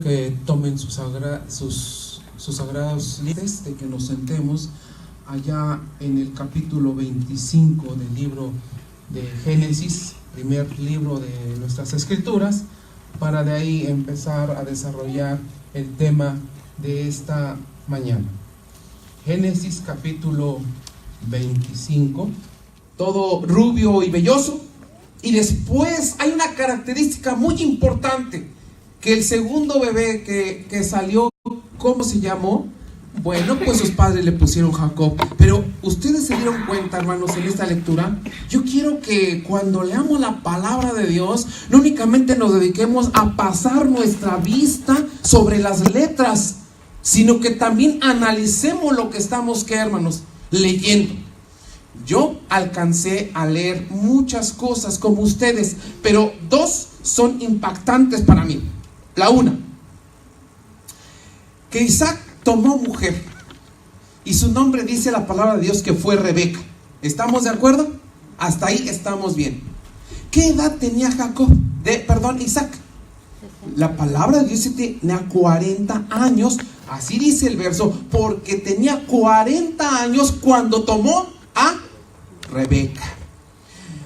Que tomen sus sagrados libros, de que nos sentemos allá en el capítulo 25 del libro de Génesis, primer libro de nuestras escrituras, para de ahí empezar a desarrollar el tema de esta mañana. Génesis capítulo 25, todo rubio y velloso, y después hay una característica muy importante, que el segundo bebé que salió, ¿cómo se llamó? Bueno, pues sus padres le pusieron Jacob. Pero ustedes se dieron cuenta, hermanos, en esta lectura. Yo quiero que cuando leamos la palabra de Dios, no únicamente nos dediquemos a pasar nuestra vista sobre las letras, sino que también analicemos lo que estamos, ¿qué, hermanos? Leyendo. Yo alcancé a leer muchas cosas como ustedes, pero dos son impactantes para mí. La una, que Isaac tomó mujer, y su nombre dice la palabra de Dios que fue Rebeca. ¿Estamos de acuerdo? Hasta ahí estamos bien. ¿Qué edad tenía Isaac? La palabra de Dios dice que tenía 40 años, así dice el verso, porque tenía 40 años cuando tomó a Rebeca.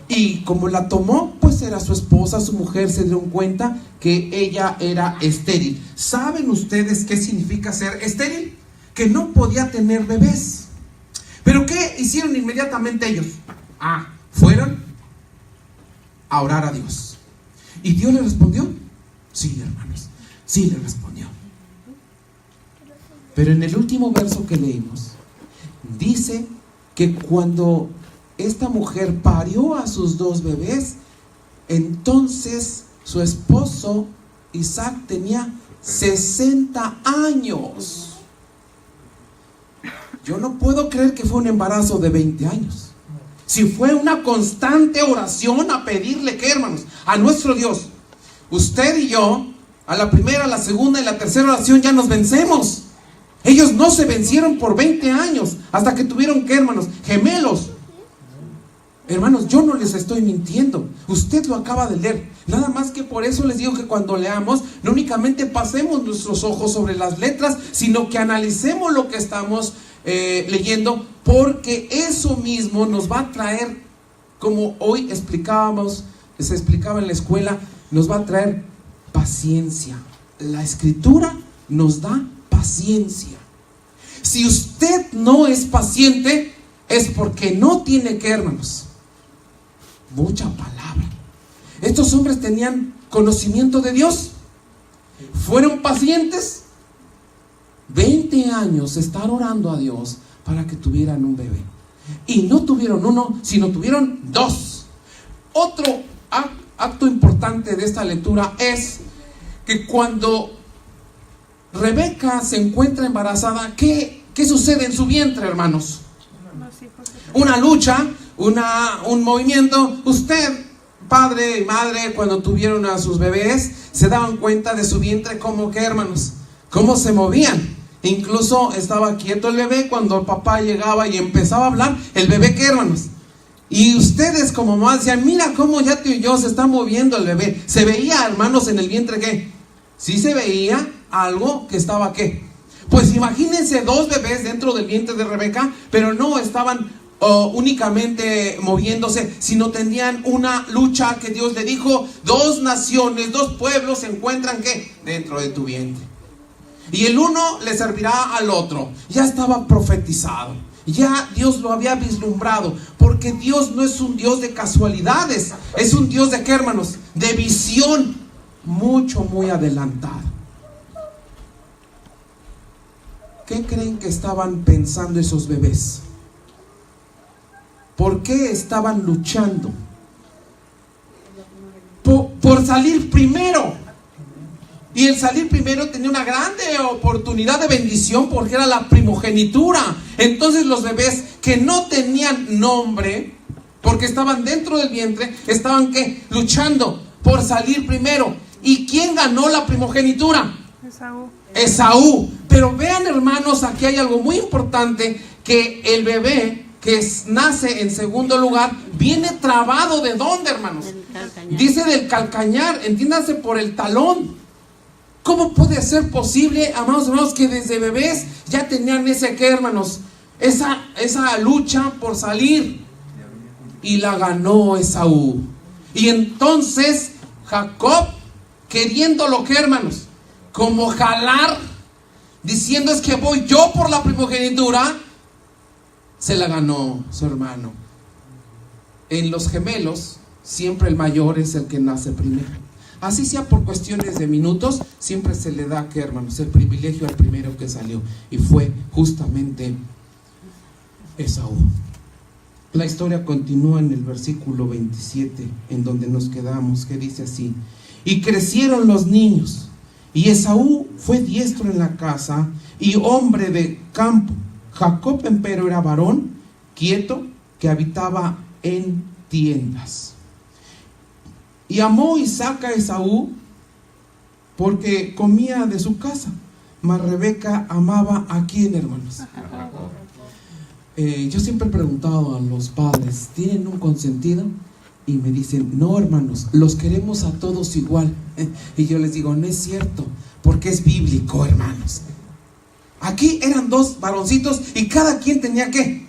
Y como la tomó, pues era su esposa, su mujer. Se dieron cuenta que ella era estéril. ¿Saben ustedes qué significa ser estéril? Que no podía tener bebés. ¿Pero qué hicieron inmediatamente ellos? Fueron a orar a Dios. ¿Y Dios le respondió? Sí, hermanos, sí le respondió. Pero en el último verso que leímos, dice que cuando esta mujer parió a sus dos bebés, entonces su esposo Isaac tenía 60 años. Yo no puedo creer que fue un embarazo de 20 años. Si fue una constante oración a pedirle, ¿qué, hermanos? A nuestro Dios. Usted y yo, a la primera, a la segunda y la tercera oración ya nos vencemos. Ellos no se vencieron por 20 años, hasta que tuvieron, ¿qué, hermanos? Gemelos. Hermanos, yo no les estoy mintiendo. Usted lo acaba de leer. Nada más que por eso les digo que cuando leamos, no únicamente pasemos nuestros ojos sobre las letras, sino que analicemos lo que estamos leyendo, porque eso mismo nos va a traer, como hoy se explicaba en la escuela, nos va a traer paciencia. La escritura nos da paciencia. Si usted no es paciente, es porque no tiene, ¿qué, hermanos? Mucha palabra. Estos hombres tenían conocimiento de Dios, fueron pacientes. 20 años estar orando a Dios para que tuvieran un bebé, y no tuvieron uno, sino tuvieron dos. Otro acto importante de esta lectura es que cuando Rebeca se encuentra embarazada, ¿qué sucede en su vientre, hermanos? Una lucha, un movimiento. Usted, padre y madre, cuando tuvieron a sus bebés, se daban cuenta de su vientre, como que, hermanos, cómo se movían. Incluso estaba quieto el bebé cuando el papá llegaba y empezaba a hablar. El bebé, ¿qué, hermanos? Y ustedes como mamá decían, mira cómo ya tú y yo se está moviendo el bebé. Se veía, hermanos, en el vientre, ¿qué? Sí se veía algo que estaba, ¿qué? Pues imagínense dos bebés dentro del vientre de Rebeca, pero no estaban únicamente moviéndose, sino tenían una lucha que Dios le dijo: dos naciones, dos pueblos se encuentran, ¿qué? Dentro de tu vientre. Y el uno le servirá al otro. Ya estaba profetizado. Ya Dios lo había vislumbrado, porque Dios no es un Dios de casualidades. Es un Dios de, ¿qué, hermanos? De visión muy adelantada. ¿Qué creen que estaban pensando esos bebés? ¿Por qué estaban luchando? Por salir primero. Y el salir primero tenía una grande oportunidad de bendición, porque era la primogenitura. Entonces los bebés que no tenían nombre, porque estaban dentro del vientre, estaban, ¿qué? Luchando por salir primero. ¿Y quién ganó la primogenitura? Esaú. Pero vean, hermanos, aquí hay algo muy importante, que el bebé que nace en segundo lugar viene trabado. ¿De dónde, hermanos? Dice del calcañar, entiéndase, por el talón. ¿Cómo puede ser posible, amados hermanos, que desde bebés ya tenían hermanos, esa lucha por salir? Y la ganó Esaú. Y entonces Jacob, queriéndolo, hermanos, como jalar, diciendo es que voy yo por la primogenitura, se la ganó su hermano. En los gemelos, siempre el mayor es el que nace primero. Así sea por cuestiones de minutos, siempre se le da, hermanos, el privilegio al primero que salió. Y fue justamente Esaú. La historia continúa en el versículo 27, en donde nos quedamos, que dice así: y crecieron los niños, y Esaú fue diestro en la casa y hombre de campo. Jacob empero era varón quieto, que habitaba en tiendas. Y amó Isaac a Esaú porque comía de su casa, mas Rebeca amaba ¿a quién, hermanos? Yo siempre he preguntado a los padres, ¿tienen un consentido? Y me dicen, no, hermanos, los queremos a todos igual. Y yo les digo, no es cierto, porque es bíblico, hermanos. Aquí eran dos varoncitos y cada quien tenía ¿qué?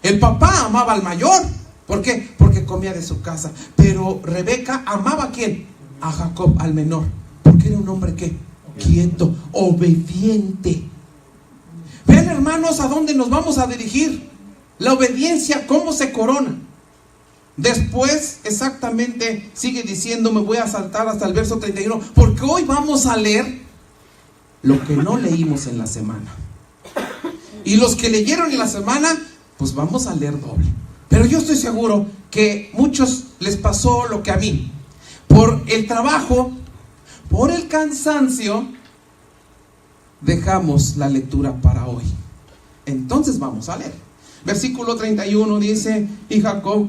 El papá amaba al mayor. ¿Por qué? Porque comía de su casa. Pero Rebeca amaba ¿a quién? A Jacob, al menor. Porque era un hombre ¿qué? Quieto, obediente. Vean, hermanos, a dónde nos vamos a dirigir. La obediencia, cómo se corona. Después, exactamente, sigue diciendo, me voy a saltar hasta el verso 31, porque hoy vamos a leer lo que no leímos en la semana. Y los que leyeron en la semana, pues vamos a leer doble. Pero yo estoy seguro que muchos les pasó lo que a mí. Por el trabajo, por el cansancio, dejamos la lectura para hoy. Entonces vamos a leer. Versículo 31 dice, y Jacob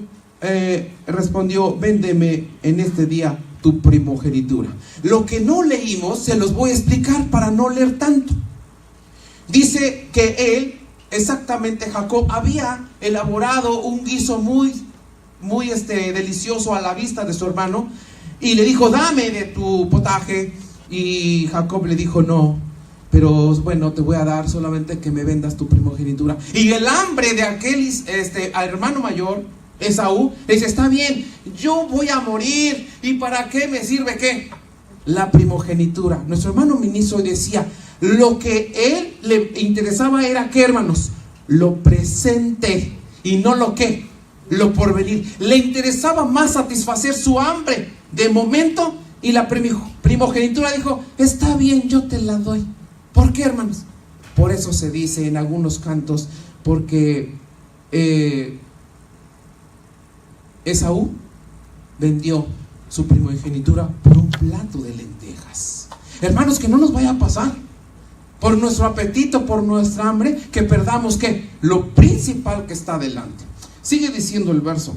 respondió, véndeme en este día tu primogenitura. Lo que no leímos se los voy a explicar para no leer tanto. Dice que él, exactamente Jacob, había elaborado un guiso muy delicioso a la vista de su hermano, y le dijo, dame de tu potaje. Y Jacob le dijo, no, pero bueno, te voy a dar solamente que me vendas tu primogenitura. Y el hambre de aquel hermano mayor, Esaú, le dice, está bien, yo voy a morir, ¿y para qué me sirve qué? La primogenitura. Nuestro hermano ministro decía, lo que él le interesaba era ¿qué, hermanos? Lo presente y no lo que, lo porvenir. Le interesaba más satisfacer su hambre de momento, y la primogenitura dijo, está bien, yo te la doy. ¿Por qué, hermanos? Por eso se dice en algunos cantos, porque Esaú vendió su primogenitura por un plato de lentejas. Hermanos, que no nos vaya a pasar por nuestro apetito, por nuestra hambre, que perdamos ¿qué? Lo principal que está delante. Sigue diciendo el verso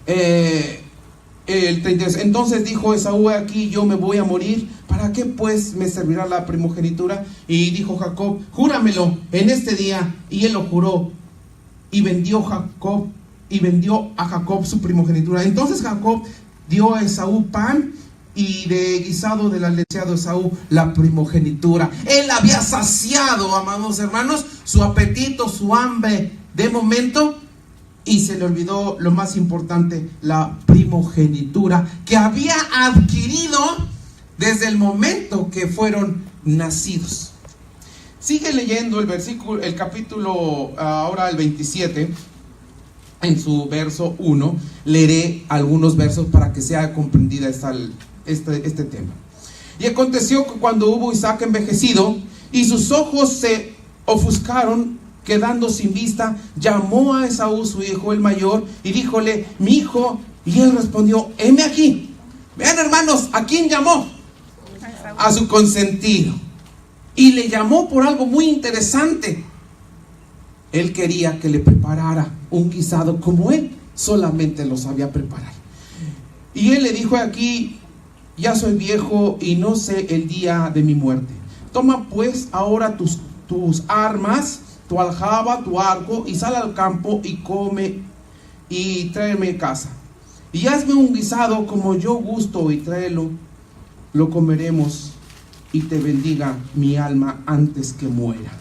el 33. Entonces dijo Esaú, aquí yo me voy a morir, ¿para qué pues me servirá la primogenitura? Y dijo Jacob, júramelo en este día. Y él lo juró, y vendió a Jacob su primogenitura. Entonces Jacob dio a Esaú pan, y de guisado de la leche de Esaú la primogenitura. Él había saciado, amados hermanos, su apetito, su hambre de momento, y se le olvidó lo más importante, la primogenitura que había adquirido desde el momento que fueron nacidos. Sigue leyendo el versículo, el capítulo, ahora el 27. En su verso 1, leeré algunos versos para que sea comprendida este tema. Y aconteció que cuando hubo Isaac envejecido y sus ojos se ofuscaron, quedando sin vista, llamó a Esaú su hijo el mayor y díjole, mi hijo. Y él respondió, heme aquí. Vean, hermanos, ¿a quién llamó? A su consentido. Y le llamó por algo muy interesante. Él quería que le preparara un guisado como él solamente lo sabía preparar. Y él le dijo, aquí ya soy viejo y no sé el día de mi muerte. Toma pues ahora tus armas, tu aljaba, tu arco, y sal al campo y come y tráeme a casa. Y hazme un guisado como yo gusto y tráelo, lo comeremos y te bendiga mi alma antes que muera.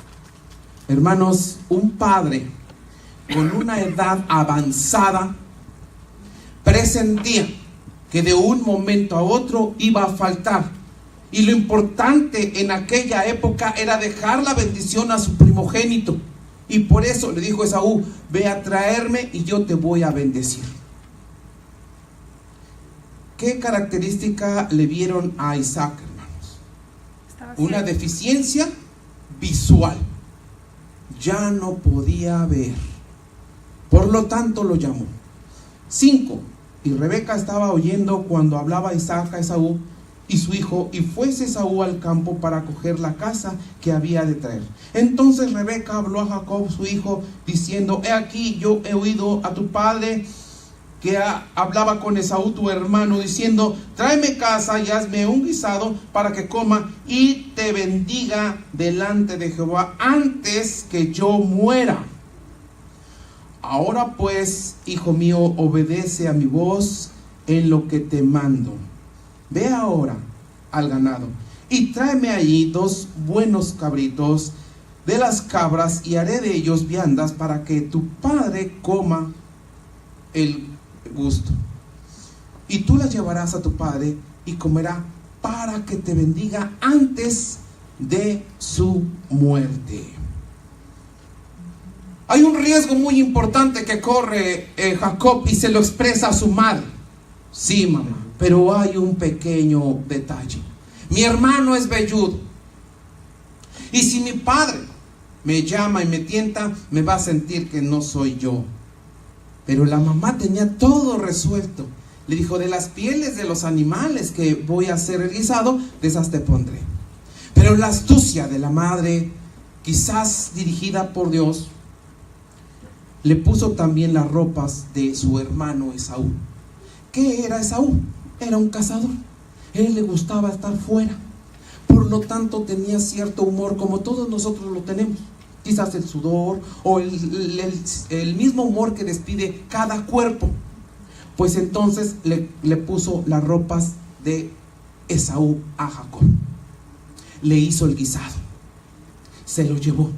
Hermanos, un padre con una edad avanzada presentía que de un momento a otro iba a faltar. Y lo importante en aquella época era dejar la bendición a su primogénito. Y por eso le dijo a Esaú: ve a traerme y yo te voy a bendecir. ¿Qué característica le vieron a Isaac, hermanos? Una deficiencia visual. Ya no podía ver. Por lo tanto lo llamó. 5. Y Rebeca estaba oyendo cuando hablaba Isaac a Esaú y su hijo, y fuese Esaú al campo para coger la caza que había de traer. Entonces Rebeca habló a Jacob su hijo, diciendo: he aquí, yo he oído a tu padre que hablaba con Esaú tu hermano, diciendo: tráeme caza y hazme un guisado para que coma y te bendiga delante de Jehová antes que yo muera. Ahora pues, hijo mío, obedece a mi voz en lo que te mando. Ve ahora al ganado y tráeme allí 2 buenos cabritos de las cabras, y haré de ellos viandas para que tu padre coma el gusto. Y tú las llevarás a tu padre y comerá para que te bendiga antes de su muerte. Hay un riesgo muy importante que corre Jacob y se lo expresa a su madre. Sí, mamá, pero hay un pequeño detalle. Mi hermano es velludo. Y si mi padre me llama y me tienta, me va a sentir que no soy yo. Pero la mamá tenía todo resuelto. Le dijo: de las pieles de los animales que voy a hacer el guisado, de esas te pondré. Pero la astucia de la madre, quizás dirigida por Dios, le puso también las ropas de su hermano Esaú. ¿Qué era Esaú? Era un cazador. A él le gustaba estar fuera. Por lo tanto tenía cierto humor, como todos nosotros lo tenemos. Quizás el sudor o el mismo humor que despide cada cuerpo. Pues entonces le puso las ropas de Esaú a Jacob. Le hizo el guisado. Se lo llevó.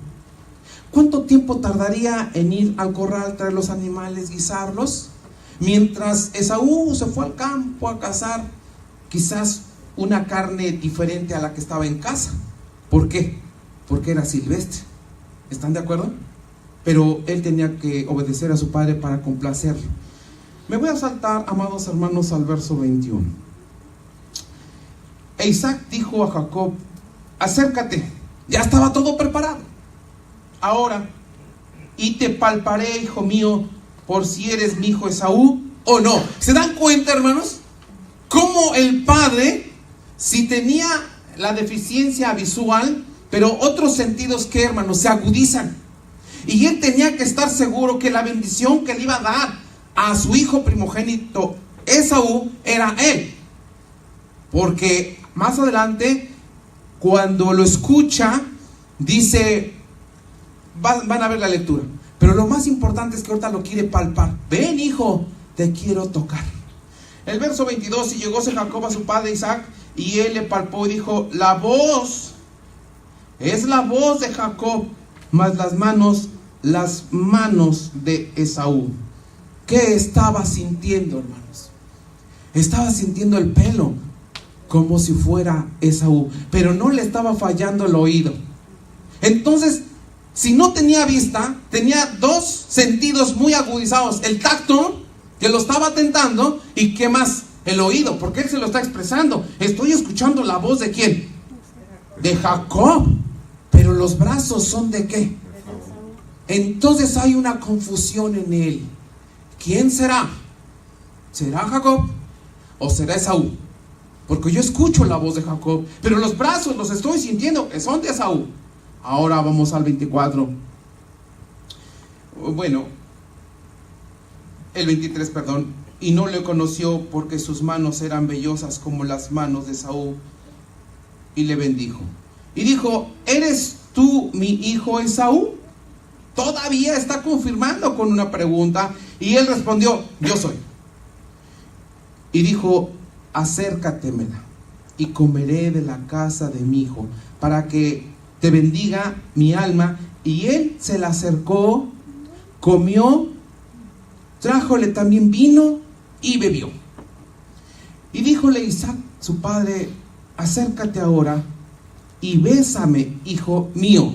¿Cuánto tiempo tardaría en ir al corral, traer los animales, guisarlos? Mientras Esaú se fue al campo a cazar, quizás una carne diferente a la que estaba en casa. ¿Por qué? Porque era silvestre. ¿Están de acuerdo? Pero él tenía que obedecer a su padre para complacerlo. Me voy a saltar, amados hermanos, al verso 21. E Isaac dijo a Jacob: acércate, ya estaba todo preparado. Ahora, y te palparé, hijo mío, por si eres mi hijo Esaú o no. ¿Se dan cuenta, hermanos? Cómo el padre, si tenía la deficiencia visual, pero otros sentidos, que, hermanos, se agudizan. Y él tenía que estar seguro que la bendición que le iba a dar a su hijo primogénito Esaú era él. Porque más adelante, cuando lo escucha, dice, van a ver la lectura, pero lo más importante es que ahorita lo quiere palpar. Ven, hijo, te quiero tocar. El verso 22: y llegóse Jacob a su padre Isaac, y él le palpó y dijo: la voz es la voz de Jacob, mas las manos de Esaú. ¿Qué estaba sintiendo, hermanos? Estaba sintiendo el pelo como si fuera Esaú, pero no le estaba fallando el oído. Entonces, si no tenía vista, tenía 2 sentidos muy agudizados: el tacto, que lo estaba tentando, y ¿qué más? El oído, porque él se lo está expresando. Estoy escuchando la voz ¿de quién? De Jacob. Pero los brazos son ¿de qué? Entonces hay una confusión en él. ¿Quién será? ¿Será Jacob o será Esaú? Porque yo escucho la voz de Jacob, pero los brazos los estoy sintiendo que son de Esaú. Ahora vamos al 24. Bueno, el 23, perdón. Y no le conoció porque sus manos eran vellosas como las manos de Esaú. Y le bendijo. Y dijo: ¿eres tú mi hijo Esaú? Todavía está confirmando con una pregunta. Y él respondió: yo soy. Y dijo: acércatemela. y comeré de la casa de mi hijo, para que te bendiga mi alma. Y él se le acercó, comió, trájole también vino y bebió. Y díjole Isaac, su padre: acércate ahora y bésame, hijo mío.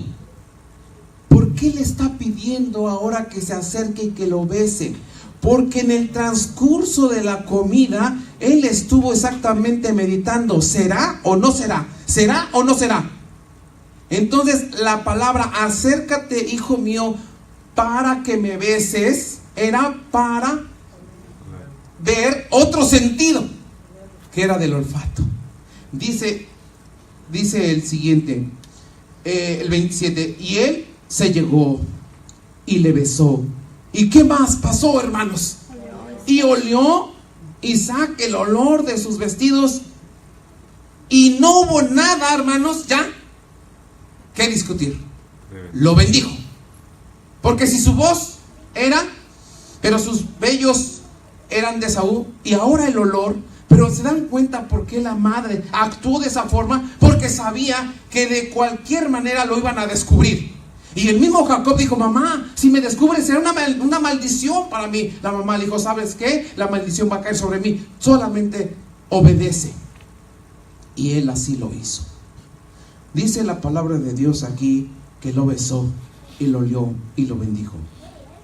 ¿Por qué le está pidiendo ahora que se acerque y que lo bese? Porque en el transcurso de la comida, él estuvo exactamente meditando: ¿será o no será? ¿Será o no será? Entonces la palabra acércate, hijo mío, para que me beses, era para ver otro sentido, que era del olfato. Dice el siguiente, el 27, y él se llegó y le besó. ¿Y qué más pasó, hermanos? Y olió Isaac el olor de sus vestidos, y no hubo nada, hermanos, ya que discutir. Lo bendijo. Porque si su voz era, pero sus vellos eran de Esaú, y ahora el olor. Pero se dan cuenta por qué la madre actuó de esa forma, porque sabía que de cualquier manera lo iban a descubrir. Y el mismo Jacob dijo: mamá, si me descubres será una maldición para mí. La mamá le dijo: ¿sabes qué? La maldición va a caer sobre mí, solamente obedece. Y él así lo hizo. Dice la palabra de Dios aquí que lo besó y lo olió y lo bendijo.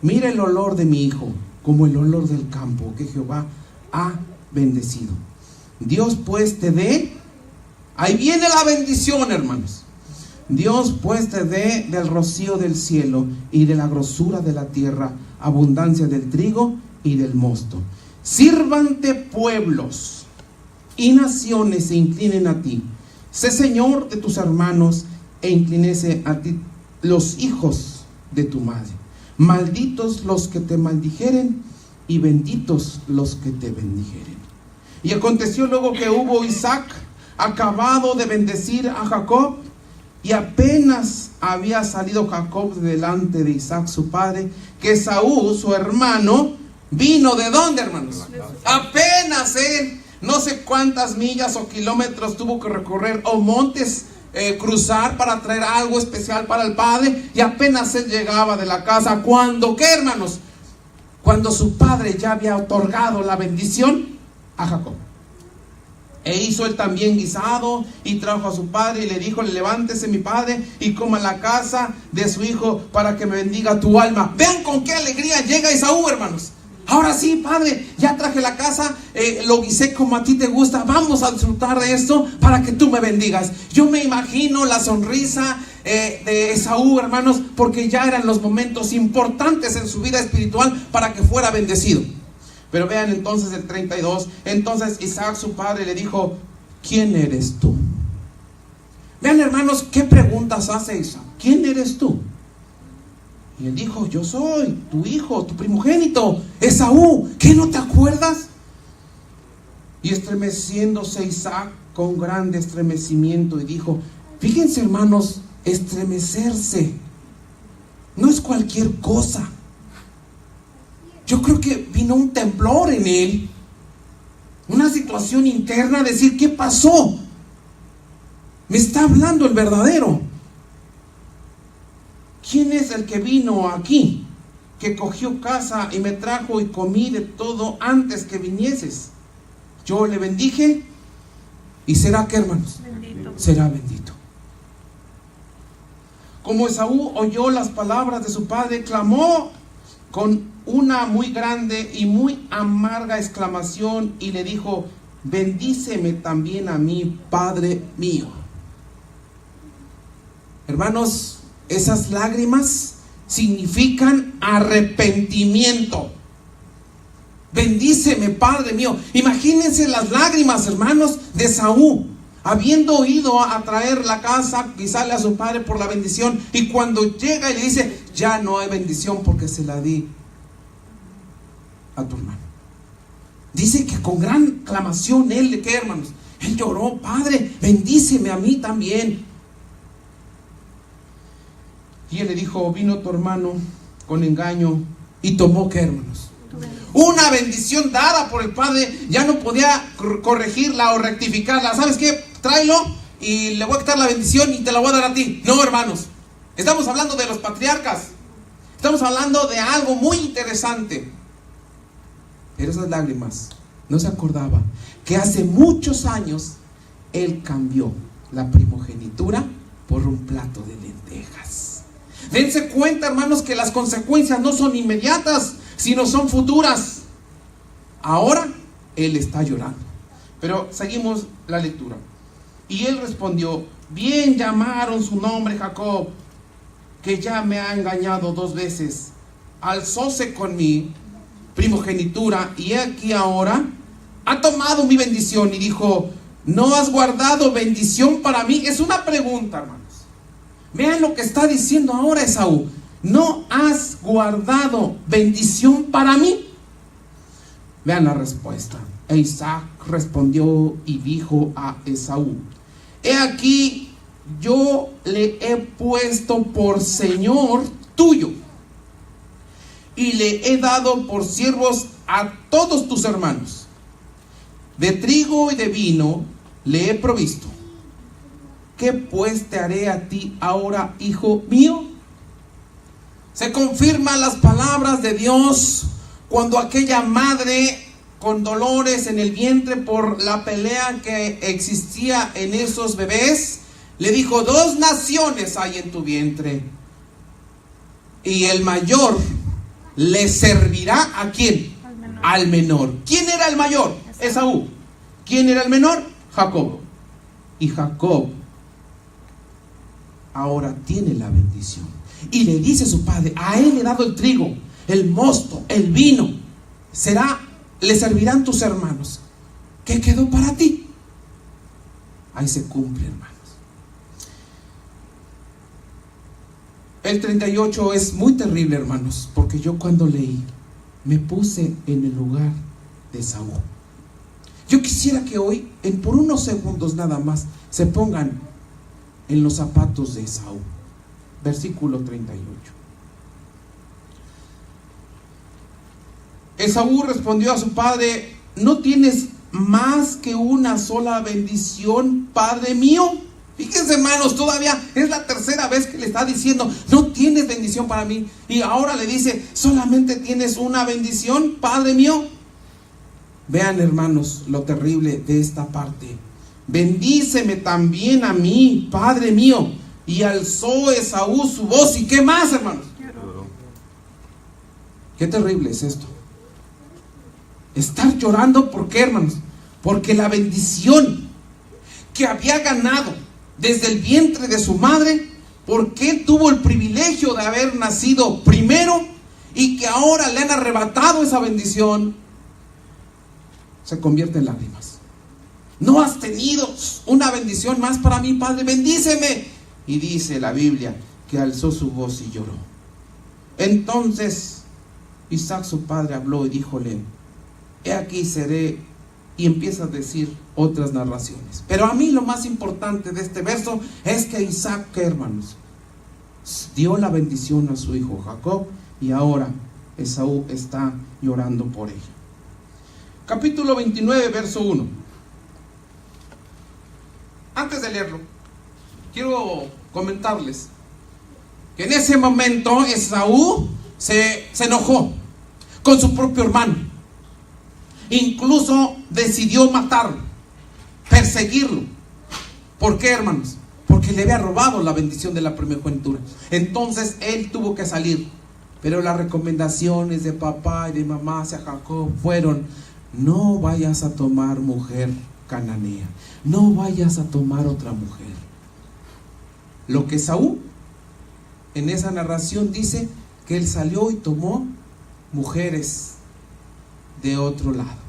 Mira el olor de mi hijo, como el olor del campo que Jehová ha bendecido. Dios pues te dé, ahí viene la bendición, hermanos. Dios pues te dé del rocío del cielo y de la grosura de la tierra, abundancia del trigo y del mosto. Sírvante pueblos y naciones se inclinen a ti. Sé Señor de tus hermanos e inclínese a ti los hijos de tu madre. Malditos los que te maldijeren y benditos los que te bendijeren. Y aconteció luego que hubo Isaac acabado de bendecir a Jacob, y apenas había salido Jacob delante de Isaac su padre, que Esaú su hermano vino. ¿De dónde, hermanos? Apenas él, no sé cuántas millas o kilómetros tuvo que recorrer, o montes cruzar, para traer algo especial para el padre. Y apenas él llegaba de la casa, cuando, ¿qué, hermanos? Cuando su padre ya había otorgado la bendición a Jacob. E hizo él también guisado y trajo a su padre y le dijo: levántese mi padre y coma en la casa de su hijo, para que me bendiga tu alma. Vean con qué alegría llega Esaú, hermanos. Ahora sí, padre, ya traje la casa, lo guisé como a ti te gusta, vamos a disfrutar de esto para que tú me bendigas. Yo me imagino la sonrisa de Esaú, hermanos, porque ya eran los momentos importantes en su vida espiritual para que fuera bendecido. Pero vean entonces el 32. Entonces Isaac su padre le dijo: ¿quién eres tú? Vean, hermanos, qué preguntas hace Isaac. ¿Quién eres tú? Y él dijo: yo soy tu hijo, tu primogénito, Esaú. ¿Qué, no te acuerdas? Y estremeciéndose Isaac con grande estremecimiento, y dijo: fíjense, hermanos, estremecerse no es cualquier cosa. Yo creo que vino un temblor en él, una situación interna, decir: ¿qué pasó? Me está hablando el verdadero. ¿Quién es el que vino aquí, que cogió casa y me trajo y comí de todo antes que vinieses? Yo le bendije, y será, ¿qué, hermanos? Bendito. Será bendito. Como Esaú oyó las palabras de su padre, clamó con una muy grande y muy amarga exclamación y le dijo: bendíceme también a mí, Padre mío. Hermanos, esas lágrimas significan arrepentimiento. Bendíceme, Padre mío. Imagínense las lágrimas, hermanos, de Esaú, habiendo ido a traer la casa, quizá a su padre por la bendición, y cuando llega y le dice: ya no hay bendición porque se la di a tu hermano. Dice que con gran clamación él, ¿qué, hermanos? Él lloró: Padre, bendíceme a mí también. Y él le dijo: vino tu hermano con engaño y tomó, ¿qué, hermanos? Una bendición dada por el Padre ya no podía corregirla o rectificarla. ¿Sabes qué? Tráelo y le voy a quitar la bendición y te la voy a dar a ti. No, hermanos. Estamos hablando de los patriarcas. Estamos hablando de algo muy interesante. Pero esas lágrimas, no se acordaba que hace muchos años él cambió la primogenitura por un plato de lentejas. Dense cuenta, hermanos, que las consecuencias no son inmediatas, sino son futuras. Ahora él está llorando. Pero seguimos la lectura. Y él respondió: bien llamaron su nombre Jacob, que ya me ha engañado 2 veces. Alzóse con mi primogenitura, y aquí ahora ha tomado mi bendición. Y dijo: ¿no has guardado bendición para mí? Es una pregunta, hermanos. Vean lo que está diciendo ahora Esaú. ¿No has guardado bendición para mí? Vean la respuesta. E Isaac respondió y dijo a Esaú: he aquí, yo le he puesto por señor tuyo, y le he dado por siervos a todos tus hermanos. De trigo y de vino le he provisto. ¿Qué pues te haré a ti ahora, hijo mío? Se confirman las palabras de Dios cuando aquella madre, con dolores en el vientre por la pelea que existía en esos bebés, le dijo: 2 naciones hay en tu vientre, y el mayor le servirá ¿a quién? Al menor. ¿Quién era el mayor? Esaú. ¿Quién era el menor? Jacob. Y Jacob ahora tiene la bendición. Y le dice a su padre: a él le he dado el trigo, el mosto, el vino. Le servirán tus hermanos. ¿Qué quedó para ti? Ahí se cumple, hermanos. El 38 es muy terrible, hermanos, porque yo cuando leí me puse en el lugar de Esaú. Yo quisiera que hoy, por unos segundos nada más, se pongan en los zapatos de Esaú. Versículo 38. Esaú respondió a su padre: ¿no tienes más que una sola bendición, padre mío? Fíjense, hermanos, todavía es la 3ª vez que le está diciendo: no tienes bendición para mí. Y ahora le dice: solamente tienes una bendición, padre mío. Vean, hermanos, lo terrible de esta parte. Bendíceme también a mí, padre mío. Y alzó Esaú su voz. ¿Y qué más, hermanos? Qué terrible es esto. Estar llorando, ¿por qué, hermanos? Porque la bendición que había ganado desde el vientre de su madre, porque él tuvo el privilegio de haber nacido primero, y que ahora le han arrebatado esa bendición, se convierte en lágrimas. ¿No has tenido una bendición más para mí, padre? Bendíceme. Y dice la Biblia que alzó su voz y lloró. Entonces Isaac, su padre, habló y díjole: he aquí seré. Y empieza a decir otras narraciones. Pero a mí lo más importante de este verso es que Isaac, ¿qué, hermanos? Dio la bendición a su hijo Jacob, y ahora Esaú está llorando por ella. Capítulo 29, verso 1. Antes de leerlo, quiero comentarles que en ese momento Esaú se enojó con su propio hermano. Incluso decidió matarlo, perseguirlo. ¿Por qué, hermanos? Porque le había robado la bendición de la primogenitura. Entonces él tuvo que salir. Pero las recomendaciones de papá y de mamá hacia Jacob fueron: no vayas a tomar mujer cananea, no vayas a tomar otra mujer. Lo que Esaú en esa narración dice que él salió y tomó mujeres de otro lado.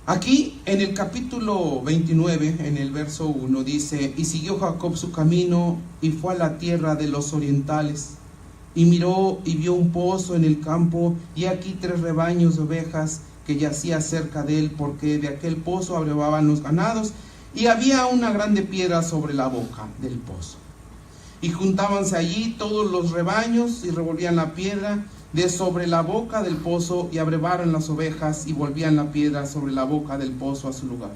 Aquí en el capítulo 29, en el verso 1, dice: y siguió Jacob su camino y fue a la tierra de los orientales, y miró y vio un pozo en el campo, y aquí 3 rebaños de ovejas que yacía cerca de él, porque de aquel pozo abrevaban los ganados, y había una grande piedra sobre la boca del pozo. Y juntábanse allí todos los rebaños y revolvían la piedra, de sobre la boca del pozo, y abrevaron las ovejas, y volvían la piedra sobre la boca del pozo a su lugar.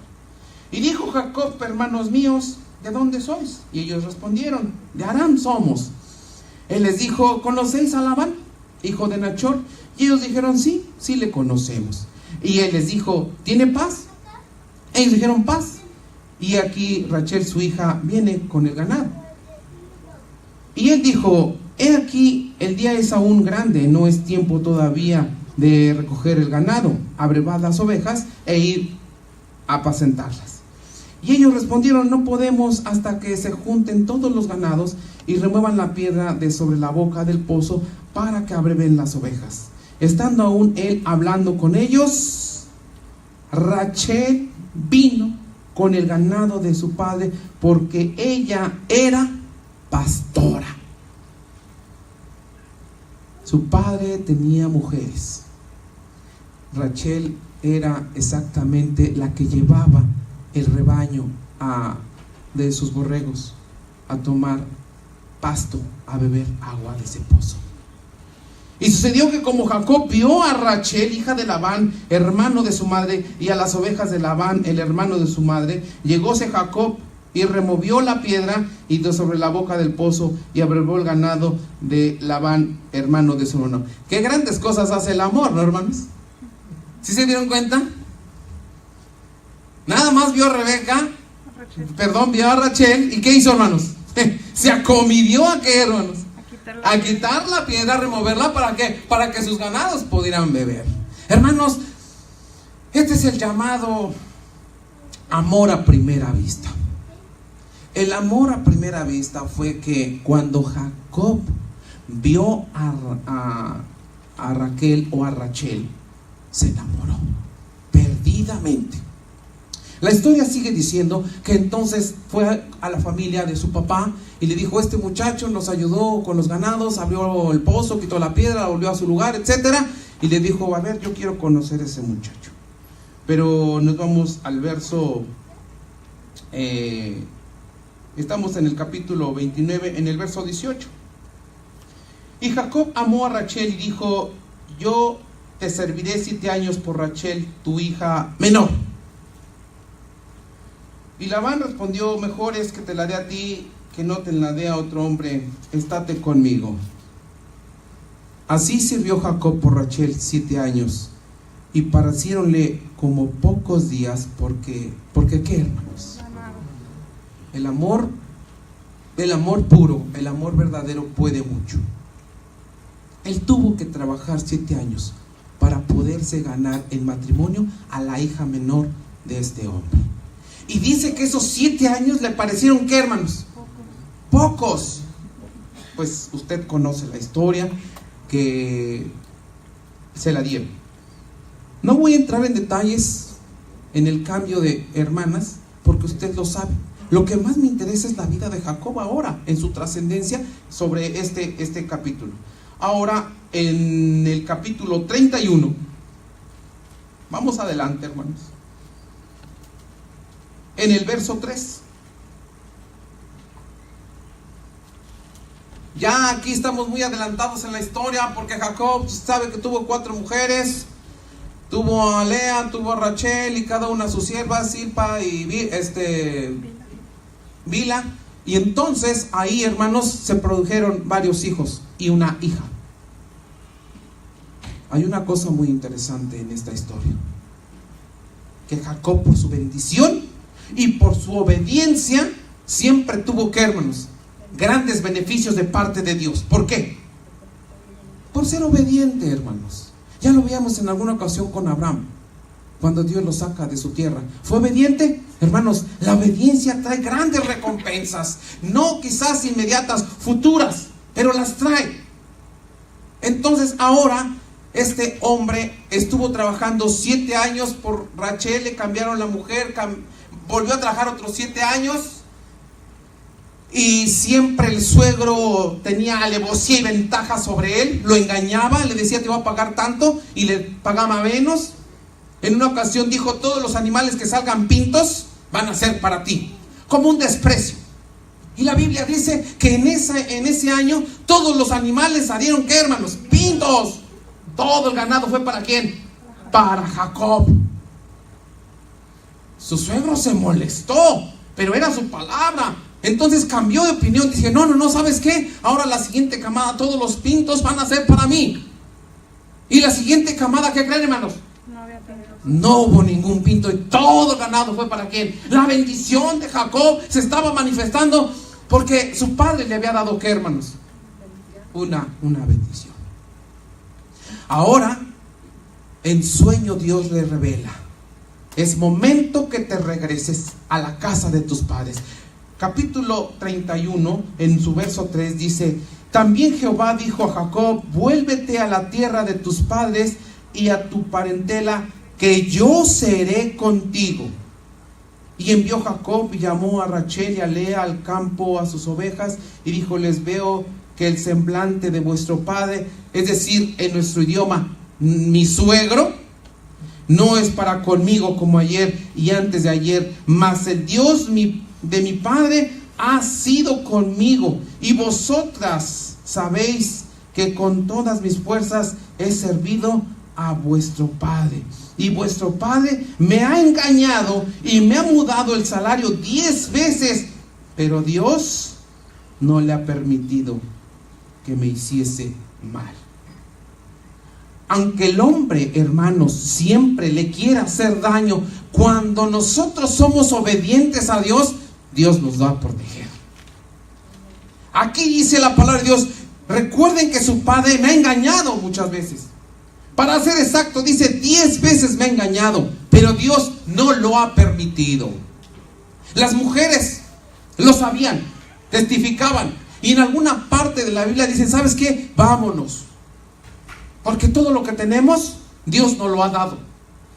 Y dijo Jacob: hermanos míos, ¿de dónde sois? Y ellos respondieron: de Aram somos. Él les dijo: ¿conocéis a Labán, hijo de Nachor? Y ellos dijeron: sí, sí le conocemos. Y él les dijo: ¿tiene paz? Ellos dijeron: paz. Y aquí Rachel, su hija, viene con el ganado. Y él dijo: he aquí, el día es aún grande, no es tiempo todavía de recoger el ganado, abrevad las ovejas e ir a apacentarlas. Y ellos respondieron: no podemos hasta que se junten todos los ganados y remuevan la piedra de sobre la boca del pozo para que abreven las ovejas. Estando aún él hablando con ellos, Rachel vino con el ganado de su padre, porque ella era pastora. Su padre tenía mujeres. Rachel era exactamente la que llevaba el rebaño de sus borregos a tomar pasto, a beber agua de ese pozo. Y sucedió que como Jacob vio a Rachel, hija de Labán, hermano de su madre, y a las ovejas de Labán, el hermano de su madre, llegóse Jacob y removió la piedra y de sobre la boca del pozo, y abrevó el ganado de Labán, hermano de su hermano. Qué grandes cosas hace el amor, ¿no, hermanos? ¿Sí se dieron cuenta? Nada más vio a vio a Rachel, ¿y qué hizo, hermanos? Se acomidió a qué, hermanos? A quitar la piedra, a removerla, ¿para qué? Para que sus ganados pudieran beber. Hermanos, este es el llamado amor a primera vista. El amor a primera vista fue que cuando Jacob vio a Raquel o a Rachel, se enamoró perdidamente. La historia sigue diciendo que entonces fue a la familia de su papá y le dijo: este muchacho nos ayudó con los ganados, abrió el pozo, quitó la piedra, volvió a su lugar, etcétera. Y le dijo: a ver, yo quiero conocer a ese muchacho. Pero nos vamos al verso, estamos en el capítulo 29, en el verso 18. Y Jacob amó a Rachel y dijo: yo te serviré 7 años por Rachel, tu hija menor. Y Labán respondió: mejor es que te la dé a ti, que no te la dé a otro hombre, estate conmigo. Así sirvió Jacob por Rachel 7 años, y pareciéronle como pocos días, porque ¿qué, hermanos? El amor puro, el amor verdadero puede mucho. Él tuvo que trabajar 7 años para poderse ganar en matrimonio a la hija menor de este hombre. Y dice que esos 7 años le parecieron, ¿qué, hermanos? Pocos. Pues usted conoce la historia, que se la dieron. No voy a entrar en detalles en el cambio de hermanas, porque usted lo sabe. Lo que más me interesa es la vida de Jacob ahora, en su trascendencia sobre este capítulo. Ahora, en el capítulo 31, vamos adelante, hermanos. En el verso 3. Ya aquí estamos muy adelantados en la historia, porque Jacob sabe que tuvo 4 mujeres. Tuvo a Lea, tuvo a Rachel, y cada una sus siervas, Silpa y Bila. Y entonces ahí, hermanos, se produjeron varios hijos y una hija. Hay una cosa muy interesante en esta historia, que Jacob, por su bendición y por su obediencia, siempre tuvo, ¿qué, hermanos? Grandes beneficios de parte de Dios. ¿Por qué? Por ser obediente, hermanos. Ya lo veíamos en alguna ocasión con Abraham, cuando Dios lo saca de su tierra. ¿Fue obediente? Hermanos, la obediencia trae grandes recompensas, no quizás inmediatas, futuras, pero las trae. Entonces ahora este hombre estuvo trabajando 7 años por Rachel, le cambiaron la mujer, volvió a trabajar otros 7 años, y siempre el suegro tenía alevosía y ventaja sobre él, lo engañaba, le decía: te voy a pagar tanto, y le pagaba menos. En una ocasión dijo: todos los animales que salgan pintos van a ser para ti, como un desprecio. Y la Biblia dice que en ese año todos los animales salieron, ¿qué, hermanos? Pintos. Todo el ganado fue ¿para quién? Para Jacob. Su suegro se molestó, pero era su palabra. Entonces cambió de opinión. Dice, no, ¿sabes qué? Ahora la siguiente camada, todos los pintos van a ser para mí. Y la siguiente camada, ¿qué creen, hermanos? No hubo ningún pinto y todo el ganado fue ¿para quién? La bendición de Jacob se estaba manifestando porque su padre le había dado ¿qué, hermanos? Una bendición. Ahora, en sueño Dios le revela: es momento que te regreses a la casa de tus padres. Capítulo 31, en su verso 3 dice: también Jehová dijo a Jacob, vuélvete a la tierra de tus padres y a tu parentela, que yo seré contigo. Y envió Jacob y llamó a Rachel y a Lea al campo a sus ovejas, y dijo: les veo que el semblante de vuestro padre, es decir, en nuestro idioma, mi suegro, no es para conmigo como ayer y antes de ayer, mas el Dios de mi padre ha sido conmigo, y vosotras sabéis que con todas mis fuerzas he servido a vuestro padre, y vuestro padre me ha engañado y me ha mudado el salario 10 veces, pero Dios no le ha permitido que me hiciese mal. Aunque el hombre, hermanos, siempre le quiera hacer daño, cuando nosotros somos obedientes a Dios, Dios nos va a proteger. Aquí dice la palabra de Dios: recuerden que su padre me ha engañado muchas veces. Para ser exacto, dice 10 veces me ha engañado, pero Dios no lo ha permitido. Las mujeres lo sabían, testificaban, y en alguna parte de la Biblia dicen: ¿sabes qué? Vámonos, porque todo lo que tenemos Dios nos lo ha dado,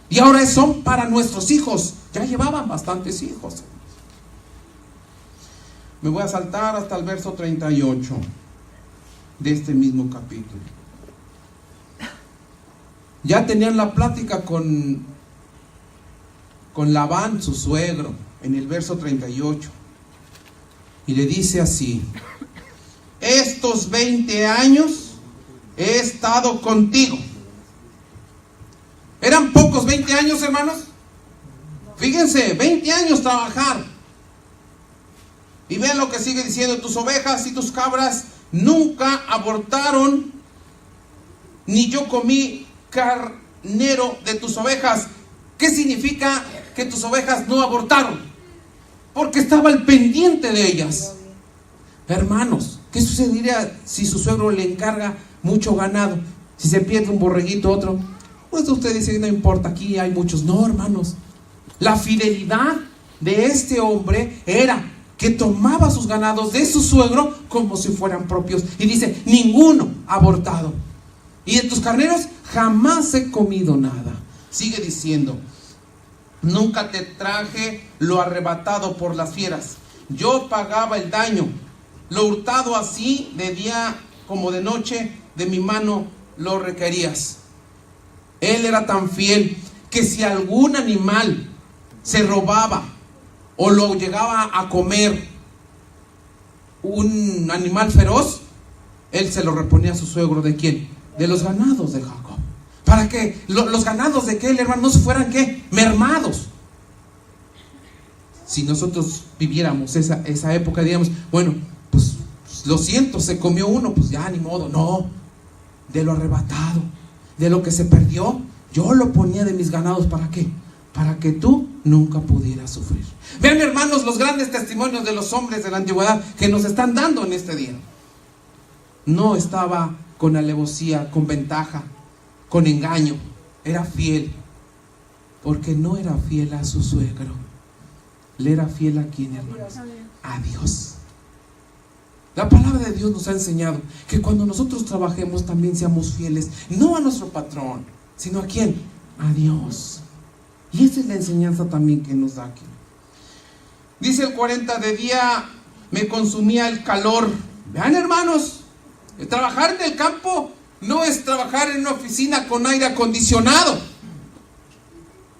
y ahora son para nuestros hijos. Ya llevaban bastantes hijos. Me voy a saltar hasta el verso 38 de este mismo capítulo. Ya tenían la plática con Labán, su suegro, en el verso 38. Y le dice así: estos 20 años he estado contigo. ¿Eran pocos 20 años, hermanos? Fíjense, 20 años trabajar. Y vean lo que sigue diciendo: tus ovejas y tus cabras nunca abortaron, ni yo comí carnero de tus ovejas. ¿Qué significa que tus ovejas no abortaron? Porque estaba al pendiente de ellas. Hermanos, ¿qué sucedería si su suegro le encarga mucho ganado? Si se pierde un borreguito, otro, pues usted dice: no importa, aquí hay muchos. No, hermanos, la fidelidad de este hombre era que tomaba sus ganados de su suegro como si fueran propios. Y dice: ninguno ha abortado. Y de tus carneros jamás he comido nada. Sigue diciendo: nunca te traje lo arrebatado por las fieras. Yo pagaba el daño. Lo hurtado así de día como de noche, de mi mano lo requerías. Él era tan fiel que si algún animal se robaba o lo llegaba a comer un animal feroz, él se lo reponía a su suegro. ¿De quién? De los ganados de Jacob. Para que los ganados de aquel hermano no se fueran ¿qué? Mermados. Si nosotros viviéramos esa época, diríamos: bueno, pues lo siento, se comió uno, pues ya ni modo. No, de lo arrebatado, de lo que se perdió, yo lo ponía de mis ganados. ¿Para qué? Para que tú nunca pudieras sufrir. Vean, hermanos, los grandes testimonios de los hombres de la antigüedad que nos están dando en este día. No estaba con alevosía, con ventaja, con engaño. Era fiel, porque no era fiel a su suegro. Le era fiel a quién, hermanos? A Dios. La palabra de Dios nos ha enseñado que cuando nosotros trabajemos también seamos fieles, no a nuestro patrón, sino a quién, a Dios. Y esa es la enseñanza también que nos da aquí. Dice el 40: de día me consumía el calor. Vean, hermanos, el trabajar en el campo no es trabajar en una oficina con aire acondicionado.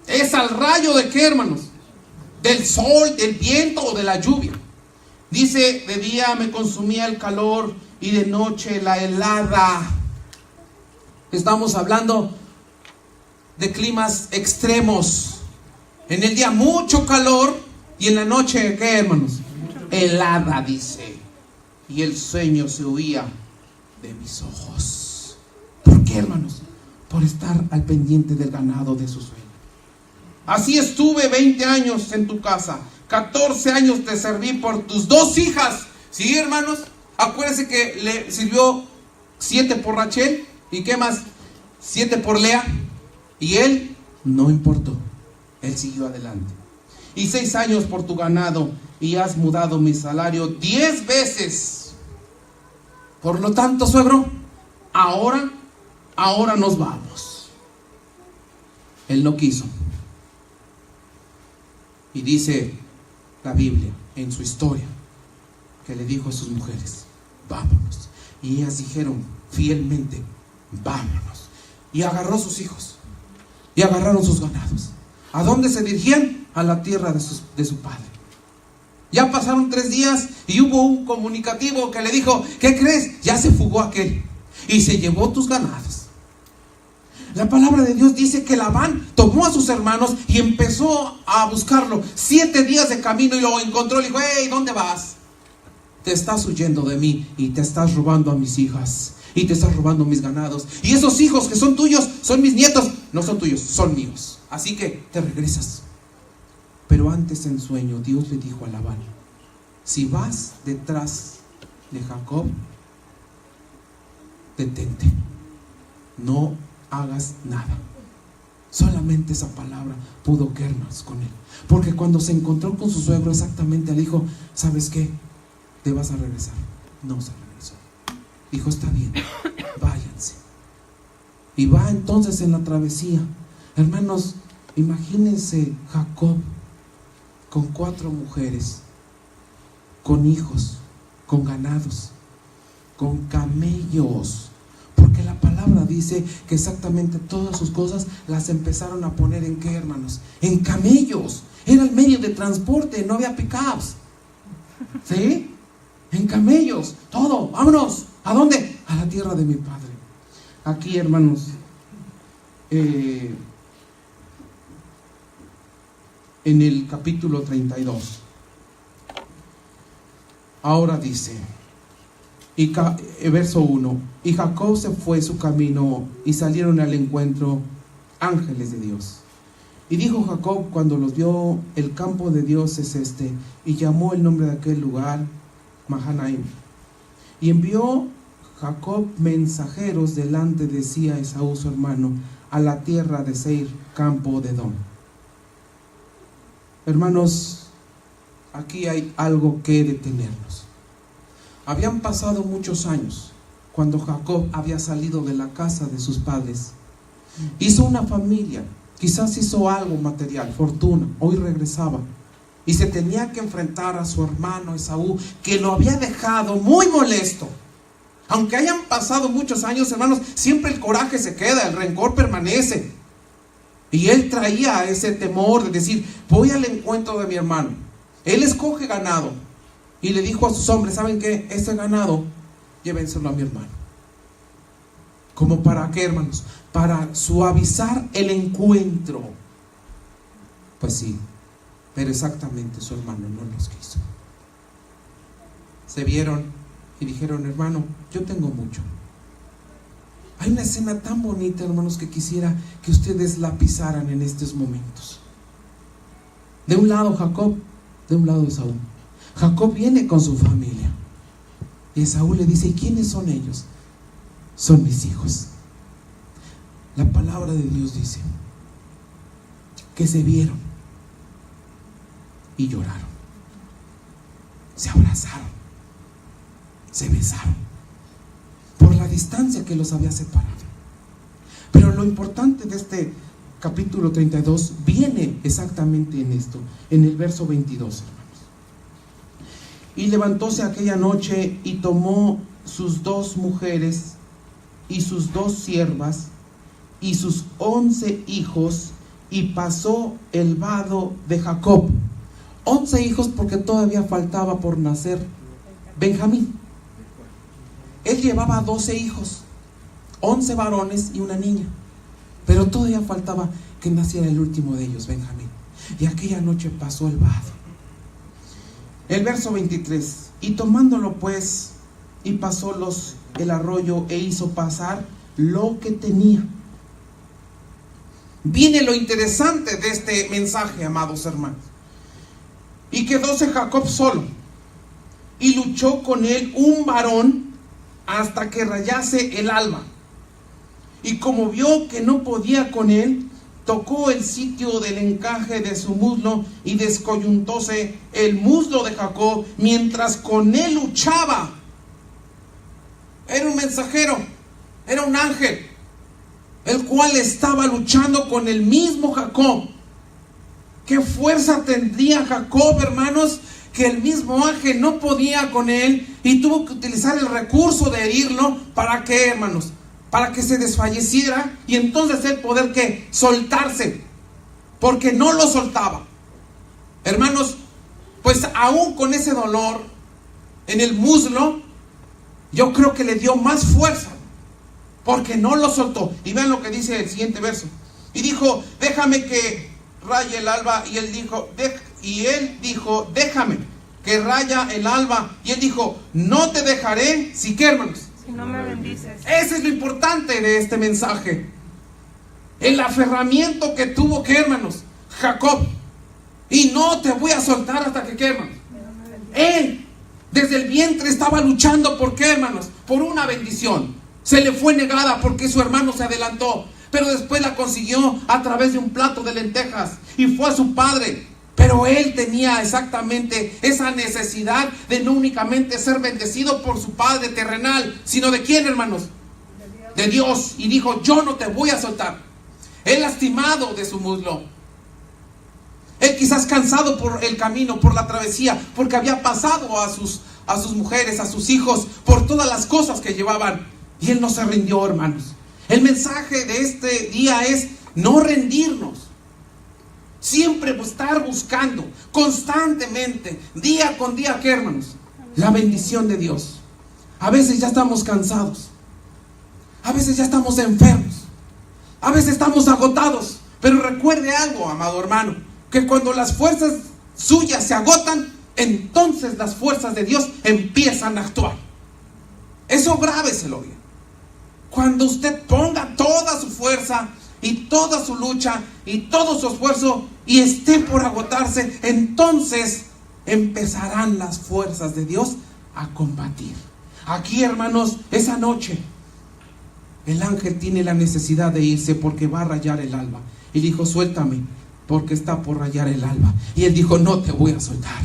Es al rayo de qué, hermanos, del sol, del viento o de la lluvia. Dice: de día me consumía el calor y de noche la helada. Estamos hablando de climas extremos. En el día mucho calor y en la noche, ¿qué, hermanos? Helada, dice. Y el sueño se huía de mis ojos. ¿Por qué, hermanos? Por estar al pendiente del ganado de su sueño. Así estuve 20 años en tu casa. 14 años te serví por tus 2 hijas. ¿Sí, hermanos? Acuérdense que le sirvió 7 por Rachel. ¿Y qué más? 7 por Lea. Y él no importó. Él siguió adelante. Y 6 años por tu ganado. Y has mudado mi salario 10 veces. Por lo tanto, suegro, ahora nos vamos. Él no quiso. Y dice la Biblia en su historia que le dijo a sus mujeres: vámonos. Y ellas dijeron fielmente: vámonos. Y agarró sus hijos y agarraron sus ganados. ¿A dónde se dirigían? A la tierra de su padre. Ya pasaron 3 días y hubo un comunicativo que le dijo: ¿qué crees? Ya se fugó aquel y se llevó tus ganados. La palabra de Dios dice que Labán tomó a sus hermanos y empezó a buscarlo. 7 días de camino y lo encontró. Le dijo: hey, ¿dónde vas? Te estás huyendo de mí y te estás robando a mis hijas y te estás robando mis ganados. Y esos hijos que son tuyos son mis nietos. No son tuyos, son míos. Así que te regresas. Pero antes, en sueño, Dios le dijo a Labán: si vas detrás de Jacob, detente, no hagas nada. Solamente esa palabra pudo quedarnos con él, porque cuando se encontró con su suegro, exactamente le dijo: ¿sabes qué? Te vas a regresar. No se regresó. Dijo: está bien, váyanse. Y va entonces en la travesía. Hermanos, imagínense Jacob con 4 mujeres, con hijos, con ganados, con camellos. Porque la palabra dice que exactamente todas sus cosas las empezaron a poner ¿en qué, hermanos? En camellos. Era el medio de transporte, no había pickups. ¿Sí? En camellos, todo. Vámonos. ¿A dónde? A la tierra de mi padre. Aquí, hermanos, en el capítulo 32. Ahora dice, verso 1: y Jacob se fue su camino y salieron al encuentro ángeles de Dios. Y dijo Jacob cuando los vio: el campo de Dios es este. Y llamó el nombre de aquel lugar Mahanaim. Y envió Jacob mensajeros delante de sí a Esaú su hermano, a la tierra de Seir, campo de Edom. Hermanos, aquí hay algo que detenernos. Habían pasado muchos años cuando Jacob había salido de la casa de sus padres. Hizo una familia, quizás hizo algo material, fortuna. Hoy regresaba y se tenía que enfrentar a su hermano Esaú, que lo había dejado muy molesto. Aunque hayan pasado muchos años, hermanos, siempre el coraje se queda, el rencor permanece. Y él traía ese temor de decir: voy al encuentro de mi hermano. Él escoge ganado y le dijo a sus hombres: ¿saben qué? Ese ganado, llévenselo a mi hermano. ¿Cómo para qué, hermanos? Para suavizar el encuentro. Pues sí, pero exactamente su hermano no los quiso. Se vieron y dijeron: hermano, yo tengo mucho. Hay una escena tan bonita, hermanos, que quisiera que ustedes la pisaran en estos momentos. De un lado Jacob, de un lado Esaú. Jacob viene con su familia y Esaú le dice: ¿y quiénes son ellos? Son mis hijos. La palabra de Dios dice que se vieron y lloraron, se abrazaron, se besaron por la distancia que los había separado. Pero lo importante de este capítulo 32 viene exactamente en esto, en el verso 22, hermanos. Y levantóse aquella noche y tomó sus 2 mujeres y sus 2 siervas y sus 11 hijos y pasó el vado de Jacob. 11 hijos porque todavía faltaba por nacer Benjamín. Él llevaba 12 hijos. 11 varones y una niña. Pero todavía faltaba que naciera el último de ellos, Benjamín. Y aquella noche pasó el vado. El verso 23. Y tomándolo pues, y pasólos el arroyo e hizo pasar lo que tenía. Viene lo interesante de este mensaje, amados hermanos. Y quedóse Jacob solo, y luchó con él un varón hasta que rayase el alba. Y como vio que no podía con él, tocó el sitio del encaje de su muslo y descoyuntóse el muslo de Jacob mientras con él luchaba. Era un mensajero, era un ángel, el cual estaba luchando con el mismo Jacob. ¿Qué fuerza tendría Jacob, hermanos? Que el mismo ángel no podía con él y tuvo que utilizar el recurso de herirlo. ¿Para qué, hermanos? Para que se desfalleciera y entonces él poder que soltarse, porque no lo soltaba. Hermanos, pues aún con ese dolor en el muslo, yo creo que le dio más fuerza, porque no lo soltó. Y vean lo que dice el siguiente verso. Y dijo, déjame que raye el alba. Y él dijo, déjame que raya el alba. Y él dijo, no te dejaré, si que, hermanos, si no me bendices. Ese es lo importante de este mensaje. El aferramiento que tuvo, que, hermanos, Jacob. Y no te voy a soltar hasta que, hermanos, él desde el vientre estaba luchando. ¿Por qué, hermanos? Por una bendición. Se le fue negada porque su hermano se adelantó, pero después la consiguió a través de un plato de lentejas y fue a su padre. Pero él tenía exactamente esa necesidad de no únicamente ser bendecido por su padre terrenal, sino de quién, hermanos, de Dios. Y dijo, yo no te voy a soltar. Él lastimado de su muslo, él quizás cansado por el camino, por la travesía, porque había pasado a sus mujeres, a sus hijos, por todas las cosas que llevaban. Y él no se rindió, hermanos. El mensaje de este día es no rendirnos. Siempre estar buscando constantemente, día con día, ¿qué, hermanos? La bendición de Dios. A veces ya estamos cansados, a veces ya estamos enfermos, a veces estamos agotados. Pero recuerde algo, amado hermano, que cuando las fuerzas suyas se agotan, entonces las fuerzas de Dios empiezan a actuar. Eso grábeselo bien. Cuando usted ponga toda su fuerza y toda su lucha y todo su esfuerzo y esté por agotarse, entonces empezarán las fuerzas de Dios a combatir. Aquí, hermanos, esa noche el ángel tiene la necesidad de irse porque va a rayar el alba. Y dijo, suéltame, porque está por rayar el alba. Y él dijo, no te voy a soltar.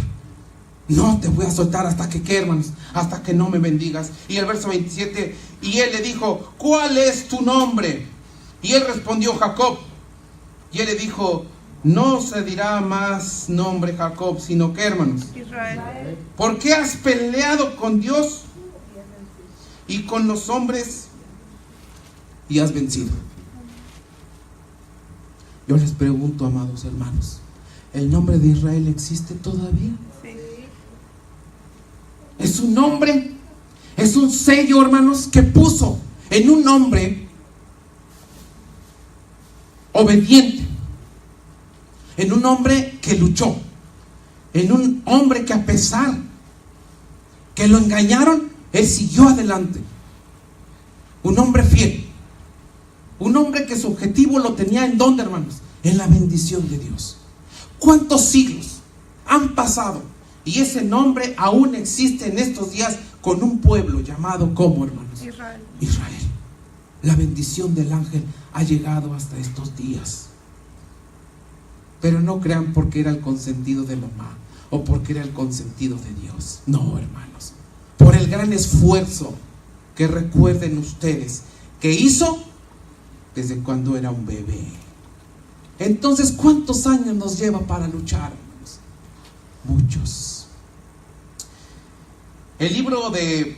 No te voy a soltar hasta que, ¿qué, hermanos? Hasta que no me bendigas. Y el verso 27, y él le dijo, ¿cuál es tu nombre? Y él respondió, Jacob. Y él le dijo, no se dirá más nombre Jacob, sino que, hermanos, Israel. ¿Por qué has peleado con Dios y con los hombres y has vencido? Yo les pregunto, amados hermanos, ¿el nombre de Israel existe todavía? Sí. Es un nombre, es un sello, hermanos, que puso en un hombre obediente, en un hombre que luchó, en un hombre que a pesar que lo engañaron, él siguió adelante. Un hombre fiel, un hombre que su objetivo lo tenía en dónde, hermanos, en la bendición de Dios. ¿Cuántos siglos han pasado? Y ese nombre aún existe en estos días con un pueblo llamado, ¿cómo, hermanos? Israel. Israel. La bendición del ángel ha llegado hasta estos días. Pero no crean porque era el consentido de mamá o porque era el consentido de Dios. No, hermanos. Por el gran esfuerzo que recuerden ustedes que hizo desde cuando era un bebé. Entonces, ¿cuántos años nos lleva para luchar, hermanos? Muchos. El libro de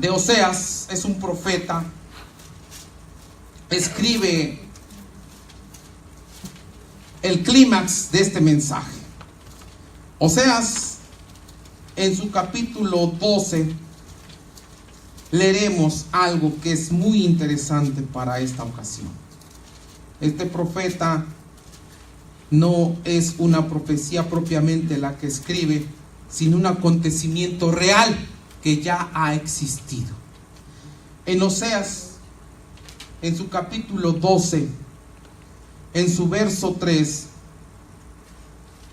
Oseas es un profeta. Escribe el clímax de este mensaje. Oseas, en su capítulo 12, leeremos algo que es muy interesante para esta ocasión. Este profeta no es una profecía propiamente la que escribe, sino un acontecimiento real que ya ha existido. En Oseas, en su capítulo 12, en su verso 3,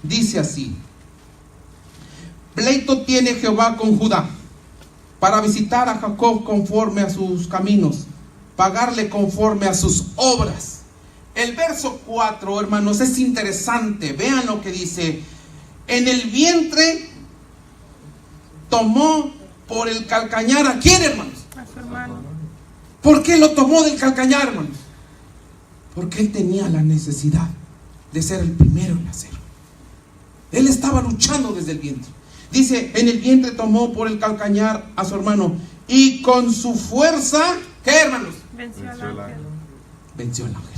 dice así: pleito tiene Jehová con Judá, para visitar a Jacob conforme a sus caminos, pagarle conforme a sus obras. El verso 4, hermanos, es interesante. Vean lo que dice: en el vientre tomó por el calcañar. ¿A quién, hermanos? A su hermano. ¿Por qué lo tomó del calcañar, hermanos? Porque él tenía la necesidad de ser el primero en nacer. Él estaba luchando desde el vientre. Dice: en el vientre tomó por el calcañar a su hermano, y con su fuerza, ¿qué, hermanos? Venció al ángel. Venció al ángel.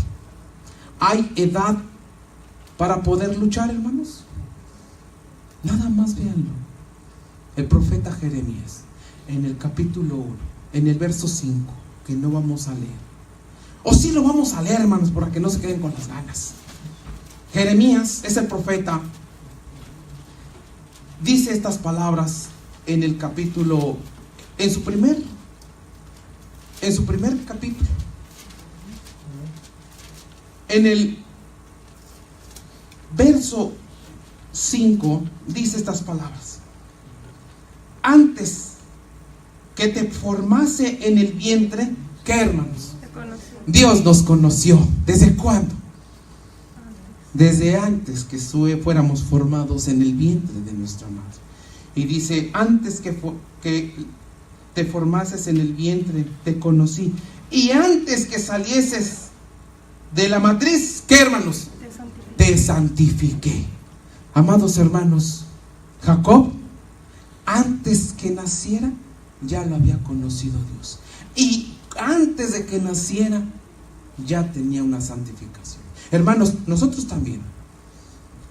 ¿Hay edad para poder luchar, hermanos? Nada más véanlo. El profeta Jeremías, en el capítulo 1, en el verso 5, que no vamos a leer. O sí lo vamos a leer, hermanos, para que no se queden con las ganas. Jeremías es el profeta. Dice estas palabras en el capítulo, en su primer capítulo. En el verso 5 dice estas palabras: antes que te formase en el vientre, ¿qué, hermanos? Te conocí. Dios nos conoció. ¿Desde cuándo? Desde antes que fuéramos formados en el vientre de nuestra madre. Y dice: antes que te formases en el vientre, te conocí. Y antes que salieses de la matriz, ¿qué, hermanos? Te santifiqué. Amados hermanos, Jacob, antes que naciera, ya lo había conocido Dios. Y antes de que naciera, ya tenía una santificación. Hermanos, nosotros también,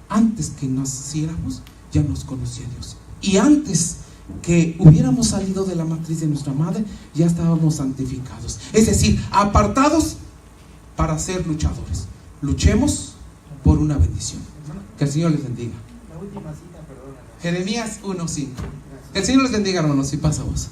antes que naciéramos, ya nos conocía Dios. Y antes que hubiéramos salido de la matriz de nuestra madre, ya estábamos santificados. Es decir, apartados para ser luchadores. Luchemos por una bendición. Que el Señor les bendiga. Jeremías 1:5. Que el Señor les bendiga, hermanos. Y pasa vos.